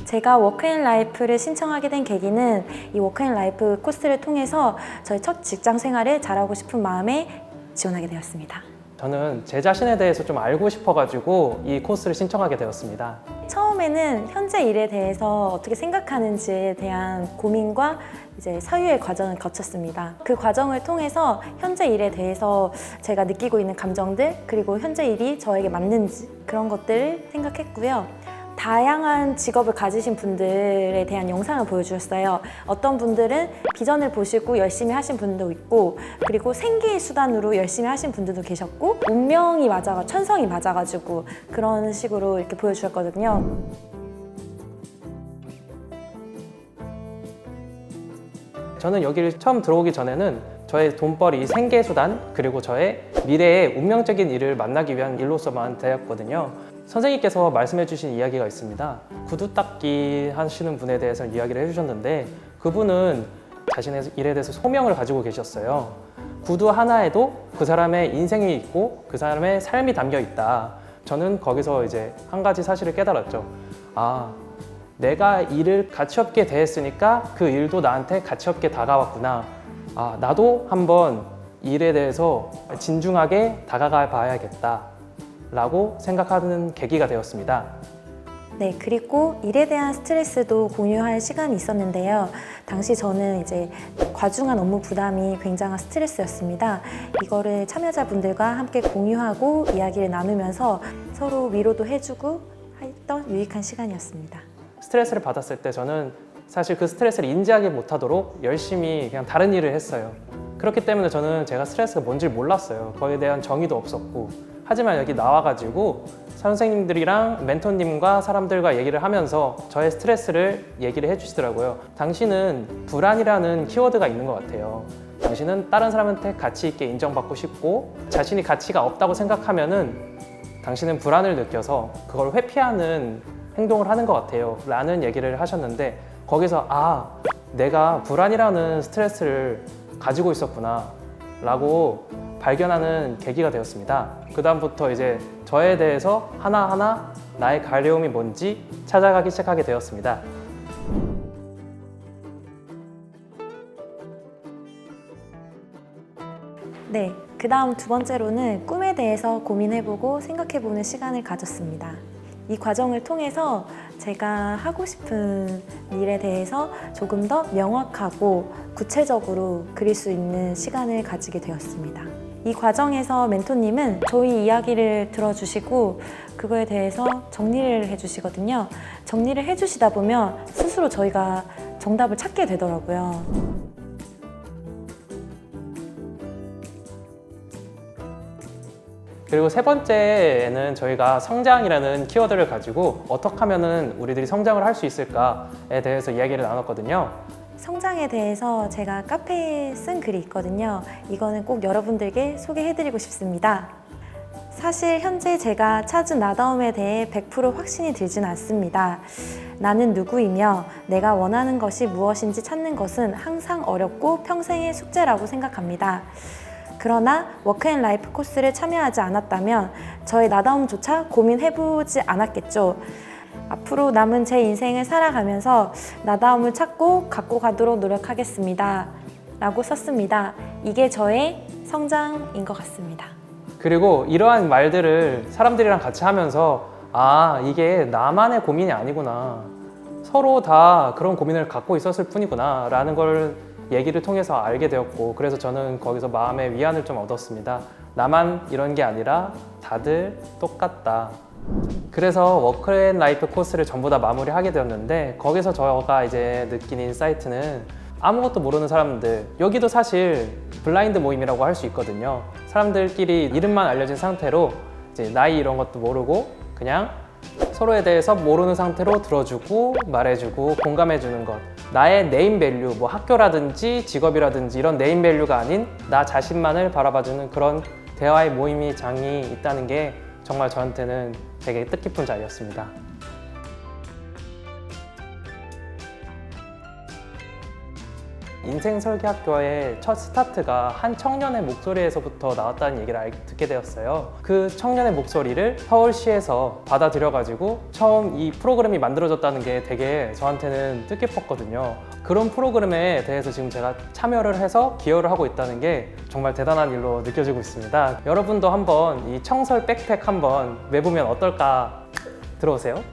제가 워크앤라이프를 신청하게 된 계기는 이 워크앤라이프 코스를 통해서 저의 첫 직장 생활을 잘하고 싶은 마음에 지원하게 되었습니다. 저는 제 자신에 대해서 좀 알고 싶어가지고 이 코스를 신청하게 되었습니다. 처음에는 현재 일에 대해서 어떻게 생각하는지에 대한 고민과 이제 사유의 과정을 거쳤습니다. 그 과정을 통해서 현재 일에 대해서 제가 느끼고 있는 감정들, 그리고 현재 일이 저에게 맞는지 그런 것들을 생각했고요. 다양한 직업을 가지신 분들에 대한 영상을 보여주셨어요. 어떤 분들은 비전을 보시고 열심히 하신 분도 있고, 그리고 생계의 수단으로 열심히 하신 분들도 계셨고, 운명이 맞아가 천성이 맞아가지고 그런 식으로 이렇게 보여주셨거든요. 저는 여기를 처음 들어오기 전에는 저의 돈벌이, 생계수단, 그리고 저의 미래의 운명적인 일을 만나기 위한 일로서만 되었거든요. 선생님께서 말씀해 주신 이야기가 있습니다. 구두 닦기 하시는 분에 대해서 이야기를 해주셨는데, 그분은 자신의 일에 대해서 소명을 가지고 계셨어요. 구두 하나에도 그 사람의 인생이 있고 그 사람의 삶이 담겨 있다. 저는 거기서 이제 한 가지 사실을 깨달았죠. 아, 내가 일을 가치없게 대했으니까 그 일도 나한테 가치없게 다가왔구나. 아, 나도 한번 일에 대해서 진중하게 다가가 봐야겠다 라고 생각하는 계기가 되었습니다. 네, 그리고 일에 대한 스트레스도 공유할 시간이 있었는데요. 당시 저는 이제 과중한 업무 부담이 굉장한 스트레스였습니다. 이거를 참여자분들과 함께 공유하고 이야기를 나누면서 서로 위로도 해주고 했던 유익한 시간이었습니다. 스트레스를 받았을 때 저는 사실 그 스트레스를 인지하지 못하도록 열심히 그냥 다른 일을 했어요. 그렇기 때문에 저는 제가 스트레스가 뭔지 몰랐어요. 거기에 대한 정의도 없었고. 하지만 여기 나와가지고 선생님들이랑 멘토님과 사람들과 얘기를 하면서 저의 스트레스를 얘기를 해주시더라고요. 당신은 불안이라는 키워드가 있는 것 같아요. 당신은 다른 사람한테 가치 있게 인정받고 싶고 자신이 가치가 없다고 생각하면은 당신은 불안을 느껴서 그걸 회피하는 행동을 하는 것 같아요 라는 얘기를 하셨는데, 거기서 아, 내가 불안이라는 스트레스를 가지고 있었구나 라고 발견하는 계기가 되었습니다. 그 다음부터 이제 저에 대해서 하나하나 나의 가려움이 뭔지 찾아가기 시작하게 되었습니다. 네, 그 다음 두 번째로는 꿈에 대해서 고민해보고 생각해보는 시간을 가졌습니다. 이 과정을 통해서 제가 하고 싶은 일에 대해서 조금 더 명확하고 구체적으로 그릴 수 있는 시간을 가지게 되었습니다. 이 과정에서 멘토님은 저희 이야기를 들어주시고 그거에 대해서 정리를 해주시거든요. 정리를 해주시다 보면 스스로 저희가 정답을 찾게 되더라고요. 그리고 세 번째에는 저희가 성장이라는 키워드를 가지고 어떻게 하면 우리들이 성장을 할 수 있을까에 대해서 이야기를 나눴거든요. 성장에 대해서 제가 카페에 쓴 글이 있거든요. 이거는 꼭 여러분들께 소개해드리고 싶습니다. 사실 현재 제가 찾은 나다움에 대해 100% 확신이 들진 않습니다. 나는 누구이며 내가 원하는 것이 무엇인지 찾는 것은 항상 어렵고 평생의 숙제라고 생각합니다. 그러나 워크앤라이프 코스를 참여하지 않았다면 저의 나다움조차 고민해보지 않았겠죠. 앞으로 남은 제 인생을 살아가면서 나다움을 찾고 갖고 가도록 노력하겠습니다 라고 썼습니다. 이게 저의 성장인 것 같습니다. 그리고 이러한 말들을 사람들이랑 같이 하면서 아, 이게 나만의 고민이 아니구나, 서로 다 그런 고민을 갖고 있었을 뿐이구나 라는 걸 얘기를 통해서 알게 되었고, 그래서 저는 거기서 마음의 위안을 좀 얻었습니다. 나만 이런 게 아니라 다들 똑같다. 그래서 워크앤라이프 코스를 전부 다 마무리하게 되었는데, 거기서 저가 이제 느낀 인사이트는 아무것도 모르는 사람들, 여기도 사실 블라인드 모임이라고 할 수 있거든요. 사람들끼리 이름만 알려진 상태로 이제 나이 이런 것도 모르고 그냥 서로에 대해서 모르는 상태로 들어주고 말해주고 공감해주는 것. 나의 네임 밸류, 뭐 학교라든지 직업이라든지 이런 네임 밸류가 아닌 나 자신만을 바라봐주는 그런 대화의 모임이 장이 있다는 게 정말 저한테는 되게 뜻깊은 자리였습니다. 인생설계학교의 첫 스타트가 한 청년의 목소리에서부터 나왔다는 얘기를 듣게 되었어요. 그 청년의 목소리를 서울시에서 받아들여가지고 처음 이 프로그램이 만들어졌다는 게 되게 저한테는 뜻깊었거든요. 그런 프로그램에 대해서 지금 제가 참여를 해서 기여를 하고 있다는 게 정말 대단한 일로 느껴지고 있습니다. 여러분도 한번 이 청설 백팩 한번 매보면 어떨까? 들어오세요.